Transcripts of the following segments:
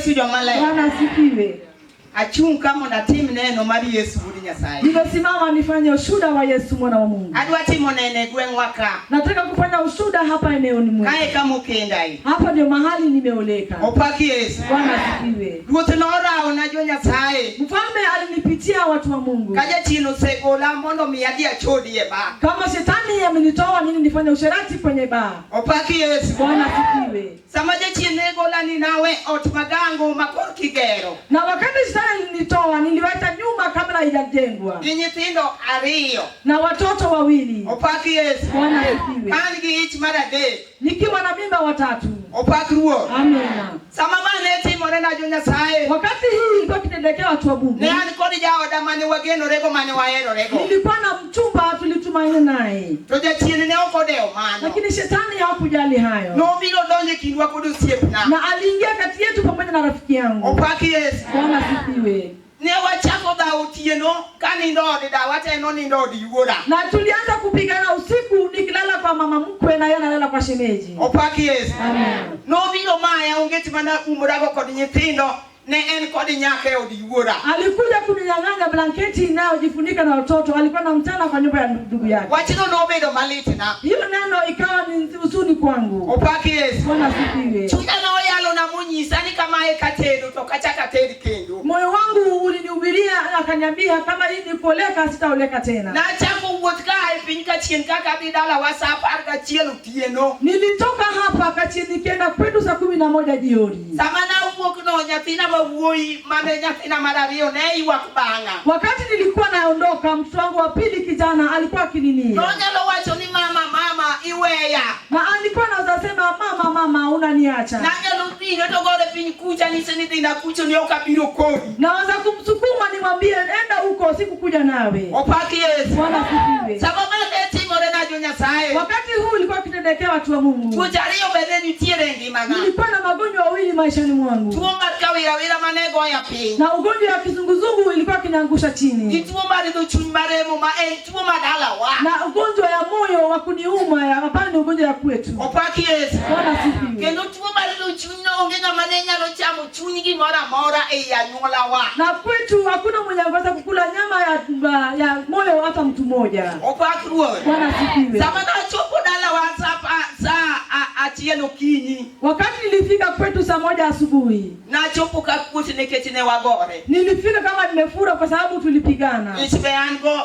Yesu jomale. Bwana asifiwe. Achung kama na timu neno mali Yesu budi Nyasaye. Nimesimama nifanye ushuhuda wa Yesu mwana wa Mungu. Adwa timo nene gwengwaka. Nataka kufanya ushuhuda hapa eneoni mwetu. Kae kama ukendai. Hapa ndio mahali nimeoleka. Opaki Yesu. Bwana asifiwe. Wote naora unajua Nyasaye. Mfalme alinipitia watu wa Mungu. Kaja chino sekola mondo miadia chodi eba. Kama shetani amenitoa nini nifanye usherati kwenye baa. Opaki Yesu. Bwana asifiwe. Samaje chinegola ni nawe otmagango makor kigero. Na wakati shetani alinitoa niliwacha nyuma kabla haijajengwa. Nyithindo ariyo. Na watoto wawili. Opaki Yesu. Bwana asifiwe. Kangi ich marade. Nikiwa na mimba watatu. Opaki ruo. Amina. Samamane timo nena jo Nyasaye. Wakati hii ilikuwa kitendekea watu wa Mungu. Ne ani kodi jao da mane wageno rego mane waero rego. Nilikuwa na mchumba tulitumaini naye. Toja chini ne okodeo mano. Lakini shetani hakujali hayo. No bilo donje kindwa kudu siepna. Na aliingia kati yetu pamoja na rafiki yangu. Opaki Yesu. Bwana asifiwe. Ne wachako da utieno kani ndode da wate no ni ndodi yugoda. Na tulianza kupigana usiku nikilala kwa mama mkwe na yeye analala kwa shemeji. Opaki Yesu. Amen. No bilo maya ungeti mana umurago kodi nyithindo ne en kodi nyake odi yugoda. Alikuja kuninyang'anya blanketi inayojifunika na watoto. Alikuwa na mtana kwa nyumba ya ndugu yake. Wachino no bedo maliti na. Hilo neno ikawa ni huzuni kwangu. Opaki Yesu. Bwana asifiwe. Chuja no yalo na munyisa ni kama ekatedo to kachaka tedi kendo. Moyo wangu ulinihubiria akaniambia kama hii ni kuoleka sitaoleka tena. Na chako uotka ipinika chien kaka bidala WhatsApp arga chielo tieno. Nilitoka hapa kachini nikienda kwetu saa 11 jioni. Samana uok no nyathina mawuoi mane nyathina marario ne iwak banga. Wakati nilikuwa naondoka mtoto wangu wa pili kijana alikuwa akinilia. Nonyalo wacho ni mama iweya. Na alikuwa anaweza sema mama unaniacha. Nanyalo pinyo to gore piny kucha niseni dina kucho ni okabiro kodi. Naweza kumsukuma nimwambie enda huko sikukuja nawe. Opaki Yesu. Bwana asifiwe. Sababu ne timore na jo Nyasaye. Wakati huu ulikuwa kitendekea watu wa Mungu. Tujario bede nitiere ngimana. Nilikuwa na magonjwa mawili maishani mwangu. Tuo mar kawira mane goya piny. Na ugonjwa wa kizunguzungu ilikuwa kinaangusha chini. Tuo mar do chuny maremo ma en tuo madala wa. Na ugonjwa ya moyo wa kuniuma ya hapana ugonjwa ya kwetu. Opaki Yesu. Bwana asifiwe. Kendo tuo mar do chuny no onge ngama ne nyalo chamo chuny gimora mora e anyuola wa. Na kwetu hakuna mwenye anaweza kukula nyama ya moyo hata mtu mmoja. Opaki ruo. Bwana asifiwe. Samana chopo dala WhatsApp saa achielo kinyi. Wakati nilifika kwetu saa 1 asubuhi. Na chopo kakuti neketine wagore. Nilifika kama nimefura kwa sababu tulipigana. Ichibeango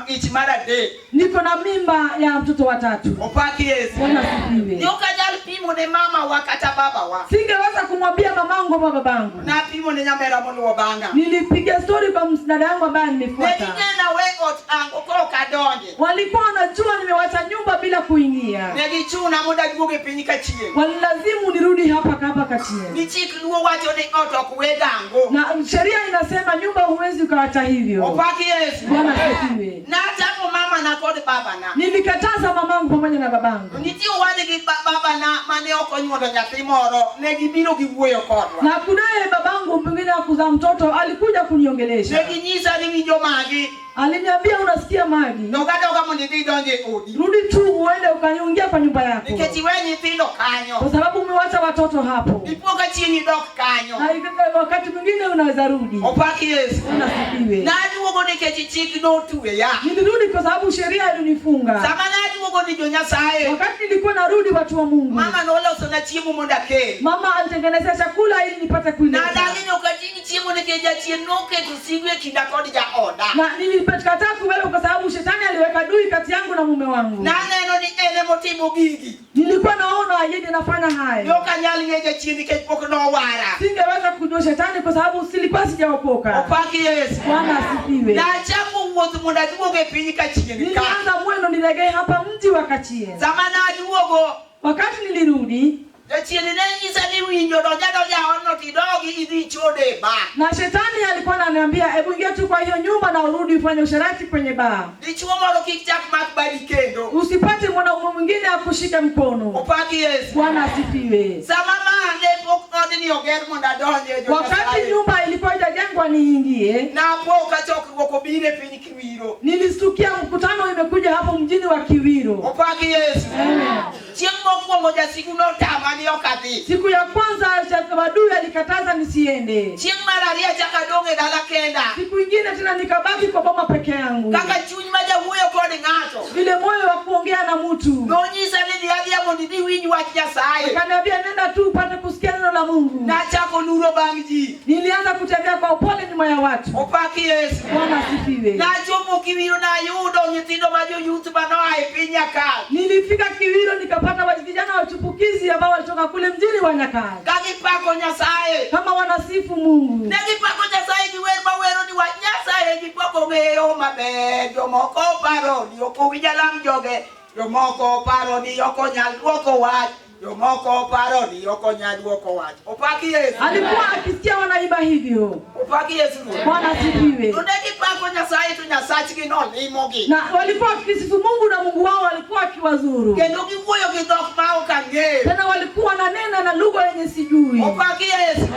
ichimarade. Niko na mimba ya mtoto wa 3. Opaki Yesu. Bwana asifiwe. Nyokajal pimo ne mama wakata baba wa. Singeweza kumwambia mamangu au babangu. Na pimo ne nyamera mono wabanga. Nilipiga story kwa mdada yangu ambaye nimefuata. Negina wengot ango ko kadonje. Walikuwa wanajua nimewacha nyumba bila kuingia. Negichuna muda duoge pinyika chie. Walilazimu nirudi hapa kachie. Ni chik luo wacho ni oto kuwedango. Na sheria inasema nyumba huwezi ukawacha hivyo. Opaki Yesu. Bwana asifiwe. Na tapo mama na kodi baba na. Nilikataza mamangu pamoja na babangu. Nitio wade gi baba na mane oko nyuondo nyathi moro negibiro giwuoyo kodwa. Na kunaye babangu mwingine akuzaa mtoto alikuja kuniongelesha. Neginyisa ni wijo magi. Aliniambia unasikia Magi? Nogadoga mundi donje odi. Rudi tu uende ukaniingia kwa nyumba yako. Niketi wenye tindo kanyo. Kwa sababu umewacha watoto hapo. Ipoka chini dok kanyo. Na wakati mwingine unaweza rudi. Opaki Yesu. Unasifiwe. Na duogo niketi chiki no tuwe ya. Nilirudi kwa sababu sheria ilinifunga. Sama na duogo ni jo Nyasaye. Wakati nilikuwa narudi watu wa Mungu. Mama nola usona chiemo monda ke. Mama alitengeneza chakula ili nipate kuila. Na dangi nokatini chiemo nikeja chienoke tusigwe kindakodi ja oda. Na nilipata kuwewe kwa sababu shetani aliweka dui kati yangu na mume wangu. Na neno ni ele motimo gigi. Nilikuwa naona yeye anafanya haya. Yoka nyali ngeje chini kepoko no wara. Singeweza kujua shetani kwa sababu silikuwa sijaokoka. Opaki Yesu. Bwana asifiwe. Na chapo uotu monda duoge pinyika chini. Nilianza mwendo nilegee hapa mji wa Kachie. Samana duogo. Wakati nilirudi, Chieni nenyi sani winyo doja ono kidogi idhi chode ba. Na shetani alikuwa ananiambia hebu ingia tu kwa hiyo nyumba na urudi ufanye usharati kwenye baa. Dichuo moro kichak makbali kendo. Usipate mwanaume mwingine akushike mkono. Opaki Yesu. Bwana asifiwe. Samama ne pokodi ni oger monda donje. Wakati nyumba ilikuwa haijajengwa niingie. Na po kachoki wokobire pini Kiwiro. Nilistukia mkutano imekuja hapo mjini wa Kiwiro. Opaki Yesu. Amen. Chieng mokwongo jasigu notamani okadhi. Siku ya kwanza adui alikataza nisiende. Chieng mar ariyo chaka dong' e dala kenda. Siku ingine tena nikabaki kwa boma peke yangu. Kaka chuny ma jawuoyo kod ng'ato. Vile moyo wa kuongea na mtu. Nonyisa ni dhi adhiya mondo idhi winj wach Nyasaye. Akaniambia nenda tu upate kusikia neno la Mungu. Nachako luro bang' ji. Nilianza kutembea kwa upole nyuma ya watu. Opaki Yesu. Bwana asifiwe. Nachomo Kiwiro nayudo nyithindo ma jo-youth manoa e piny Nyakach. Nilifika Kiwiro nikapata vijana wachipukizi ambao walitoka kule mjini wa Nyakach. Kagipako Nyasaye. Kama wanasifu Mungu. Negipako Nyasaye gi wer mawero ni wach Nyasaye gipoko ng'eyo maber. Jomoko paro ni ok owinjo lam joge. Jomoko paro ni ok onyal duoko wach. Jomoko paro ni ok onyal duoko wach. Opaki Yesu. Alikuwa akisikia wanaimba hivyo. Opaki Yesu. Bwana asifiwe. Negipako Nyasaye to Nyasachgi nolimogi. Na walikuwa wakisifu Mungu na Mungu wao walikuwa akiwazuru. Kendo giwuoyo gi dhok ma ok ang'eyo. Tena walikuwa na nena na lugha yenye sijui. Opaki Yesu.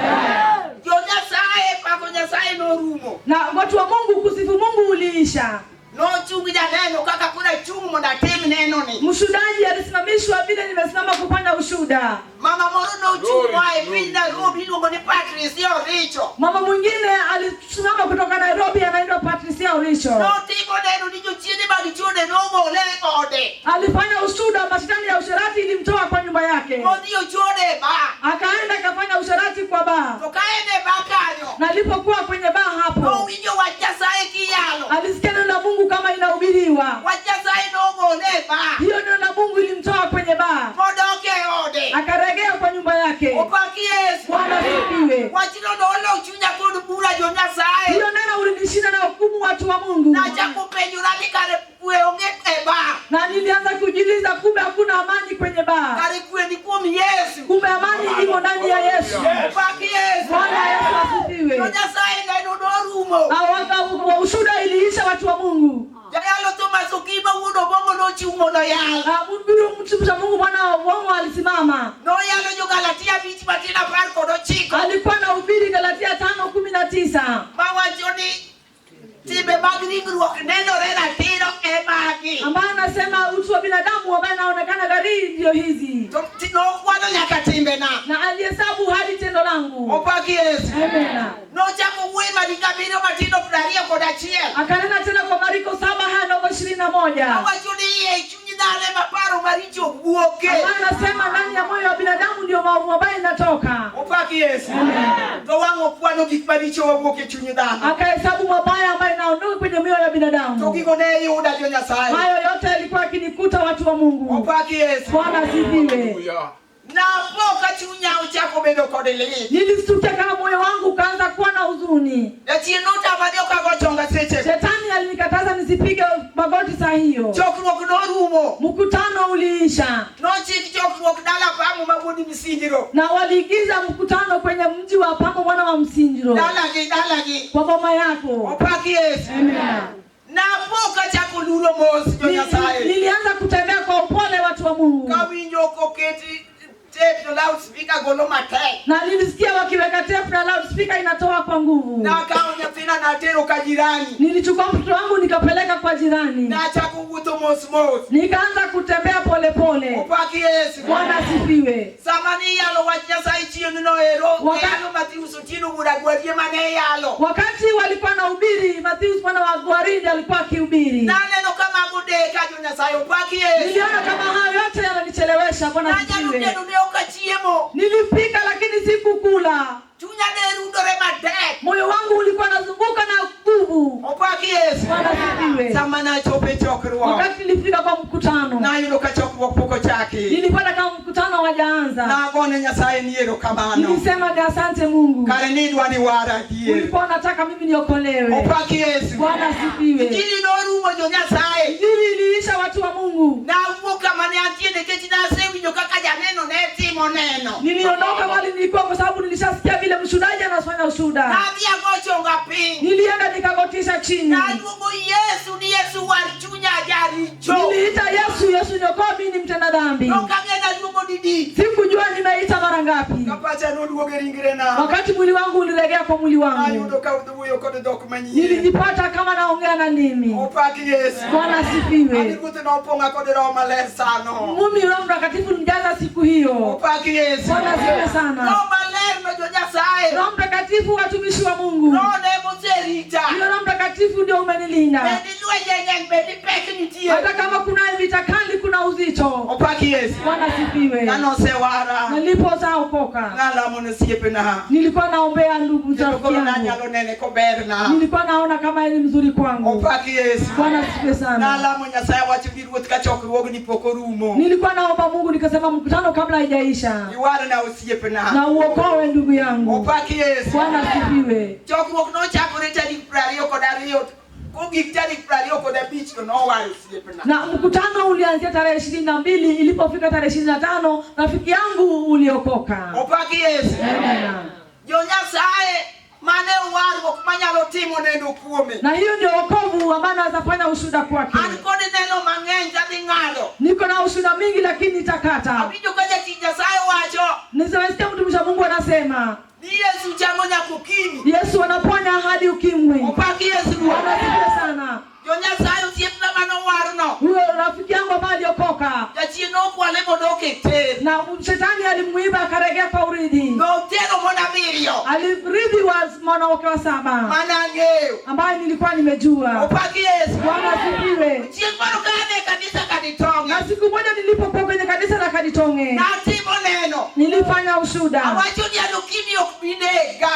Jo Nyasaye pako Nyasaye norumo. Na watu wa Mungu kusifu Mungu uliisha. No chungi janeno kaka kuna chungu mona tem neno ni. Mshudaji alisimamishwa vile nimesimama kufanya ushuda. Mama moro no chungu wae piny Nairobi iluongo ni Patricia Oricho. Mama mwingine alisimama kutoka Nairobi anaitwa Patricia Oricho. No tiko neno ni jochiende magichode no ngole ode. Alifanya ushuda mashindano ya usherati ilimtoa kwa nyumba yake. Modio chode ba. Akaenda akafanya usherati kwa baa. To kaende ba kanyo. Na alipokuwa kwenye baa hapo. No winjo wach Nyasaye kiyalo. Alisikia neno la Mungu kama inahubiriwa. Wach Nyasaye no ngole ba. Hiyo neno la Mungu ilimtoa kwenye baa. Modoke ode. Akarejea kwa nyumba yake. Opaki Yesu. Bwana asifiwe. Wach no dolo chunya kod bura jo Nyasaye. Hiyo neno ulinishinda na hukumu watu wa Mungu. Na chako penjura ni kare kwe onge e ba. Na nilianza kujiuliza kumbe hakuna amani kwenye baa. Kare kwe ni kuom Yesu. Kumbe amani imo ndani ya Yesu. Opaki Yesu. Bwana Yesu asifiwe. No Nyasaye neno norumo. Wa ushuda iliisha watu wa Mungu. Jayalo Thomas Okiba wudo bongo no chiumo no yal. Mbiru mtumishi wa Mungu Bwana wangu alisimama. No yalo jo Galatia 5:19. Alikuwa na ubiri Galatia 5:19. Mawacho ni tibe mag ringruok nenore ratiro e magi. Ambaye anasema utu wa binadamu ambaye anaonekana gari ndio hizi. No kwano nyaka timbe Na alihesabu hadi tendo langu. Opaki Yesu. Amen. No chako wema dikabiro matindo 21. Akanena tena kwa Marko 7:21. Mawacho ni chunyi dale maparo maricho wuoke. Ambaye anasema ndani ya moyo wa binadamu ndio maovu mabaya inatoka. Opaki Yesu. To wango kwano gik maricho wuoke chunyi dale. Akahesabu mabaya ambayo inaondoka kwenye mioyo ya binadamu. To gigone yuda jo Nyasaye. Hayo yote yalikuwa akinikuta watu wa Mungu. Opaki Yesu. Bwana asifiwe. Na poka chunya uchako bedo kod lit. Nilistukia kama moyo wangu ukaanza kuwa na huzuni. Chieno tabadio kagochonga seche. Shetani alinikataza nisipige magoti saa hiyo. Chokruok norumo. Mkutano uliisha. No chik chokruok dala pamu mabudi Msinjiro. Na waliigiza mkutano kwenye mji wa Pamo mwana wa Msinjiro. Dala gi. Kwa boma yako. Opaki Yesu. Amen. Na poka chako luro mos jo Nyasaye. Nilianza kutembea kwa upole watu wa Mungu. Kawinjo koketi tape loudspeaker golo matek. Na nilisikia wakiweka tape na loudspeaker inatoa kwa nguvu. Na kaonya tena na tero ka jirani. Nilichukua mtoto wangu nikapeleka kwa jirani. Na chako wuto mos mos. Nikaanza kutembea pole pole. Opaki Yesu. Bwana asifiwe. Samani yalo wach Nyasaye chieng' no ero. Wakano Matthew Sotino gura gwadie mane yalo. Wakati walikuwa na ubiri, Matthew mwana wa Gwaridi alikuwa akihubiri. Na neno kama godeka jo Nyasaye opaki Yesu. Niliona kama hayo yote yananichelewesha. Bwana asifiwe. Nilipika lakini sikukula. Chunya ne rudore matek. Moyo wangu ulikuwa unazunguka na nguvu. Opaki Yesu. Bwana asifiwe. Samana chope chokruok. Wakati nilifika kwa mkutano. Na yudo ka chokruok poko chaki. Nilipata kama mkutano hawajaanza. Na gone Nyasaye ni erokamano. Nilisema ni asante Mungu. Kare ni dwani wara die. Ulikuwa unataka mimi niokolewe. Opaki Yesu. Bwana asifiwe. Injili norumo jo Nyasaye. Injili iliisha watu wa Mungu. Na uoka mane antie neketi na sewi jo kaka janeno ne timo neno. Niliondoka wali nilikuwa kwa sababu nilishasikia vile mshudaji anafanya ushuda. Na pia gochonga piny. Nilienda nikagotisha chini. Na duogo Yesu ni Yesu war chunya jaricho. Niliita Yesu, Yesu niokoa mimi ni mtenda dhambi. Nokangena duogo didi. Sikujua nimeita mara ngapi. ngapi? Wakati mwili wangu uliregea kwa mwili wangu, nilijipata kama naongea na nini. Bwana asifiwe. Mumi Roho Mtakatifu nijaza siku hiyo. Bwana asifiwe sana. Roho Mtakatifu watumishi wa Mungu. Roho Mtakatifu ndio umenilinda. Hata kama kuna vita kali, kuna uzito. Bwana asifiwe. Nilipozaokoka, nilikuwa naombea ndugu zangu. Nilikuwa naona kama yeye ni mzuri kwangu. Bwana asifiwe sana. Nilikuwa naomba Mungu nikasema mkutano kabla haijaisha, na uokoe ndugu yangu. Bwana asifiwe. Na mkutano ulianzia tarehe 22, ilipofika tarehe 25 rafiki yangu uliokoka. Na hiyo ndio wokovu ambao naweza fanya ushuhuda kwake. Niko na ushuhuda mingi lakini nitakata. Nisewasikia mtumishi wa Mungu anasema Yesu anaponya hadi ukimwi. Bwana sana. Huyo rafiki yangu ambaye aliokoka, na shetani alimuiba akaregea kwa urithi. Alirithi wa mwanamke wa 7 ambaye nilikuwa nimejua. Bwana asifiwe. Na siku moja nilipokuwa kwenye kanisa la Kaditonge, nilifanya ushuhuda.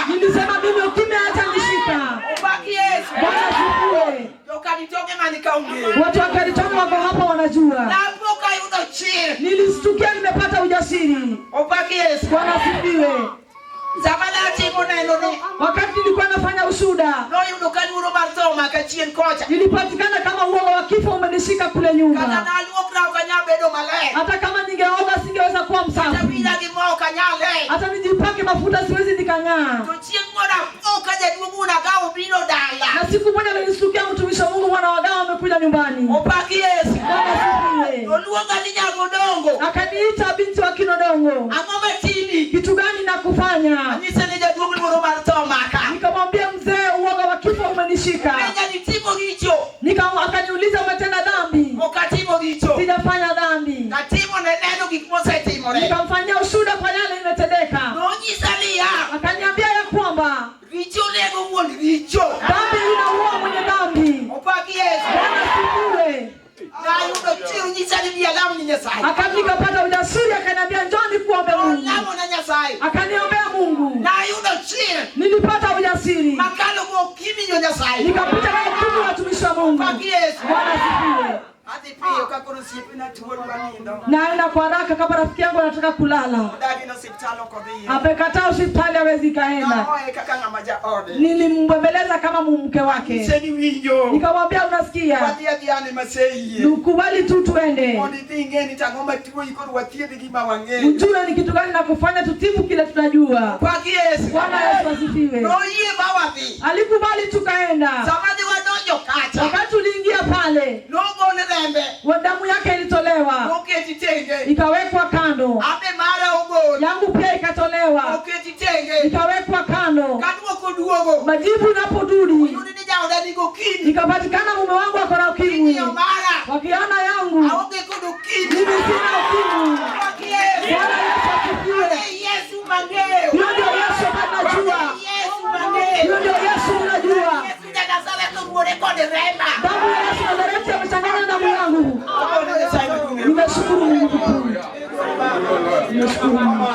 Nilisema mimi ukimwi acha nishika. Bwana asifiwe. Watu wa Kaditonge wako hapa wanajua. Nilistukia nimepata ujasiri. Bwana asifiwe. Wakati nilikuwa nafanya ushuhuda, nilipatikana kama uoga wa kifo umenishika kule nyuma. Hata kama ningeoga singeweza kuwa msafi. Hata nijipake mafuta siwezi nikang'aa. Na siku moja nilisikia mtumishi wa Mungu mwana wa dawa amekuja nyumbani. Akaniita binti wa Kinodongo. Kitu gani nakufanya? Nikamwambia mzee, uoga wa kifo umenishika. Akaniuliza umetenda dhambi? Sijafanya dhambi. Nikamfanyia ushuhuda kwa yale imetendeka. Akaniambia ya kwamba dhambi inaua mwenye dhambi. Bwana asifiwe. Nikapata ujasiri, akaniambia njoni kuombe Mungu. Akaniombea Mungu. Nilipata ujasiri. Nikapita na ukimwi watumishi wa Mungu. Bwana asifiwe. Naenda kwa haraka kama rafiki yangu anataka kulala. Amekataa hospitali hawezi kaenda. Nilimbembeleza kama mke wake. Nikamwambia unasikia? Nikubali tu tuende. Ujue ni kitu gani na kufanya tutibu kile tunajua. Bwana Yesu asifiwe. Alikubali tukaenda. Wakati uliingia pale, damu yake ilitolewa, ikawekwa kando. Yangu pia ikatolewa, ikawekwa kando. Majibu inaporudi, ikapatikana mume wangu ako na ukimwi. Wakiona yangu, mimi sina ukimwi. Bwana Yesu asifiwe. Hiyo ndio Yesu anajua. Hiyo ndio Yesu anajua. Damu ya Yesu Nazareti amechanganya damu yangu. Nimeshukuru Mungu. Nimeshukuru Mungu.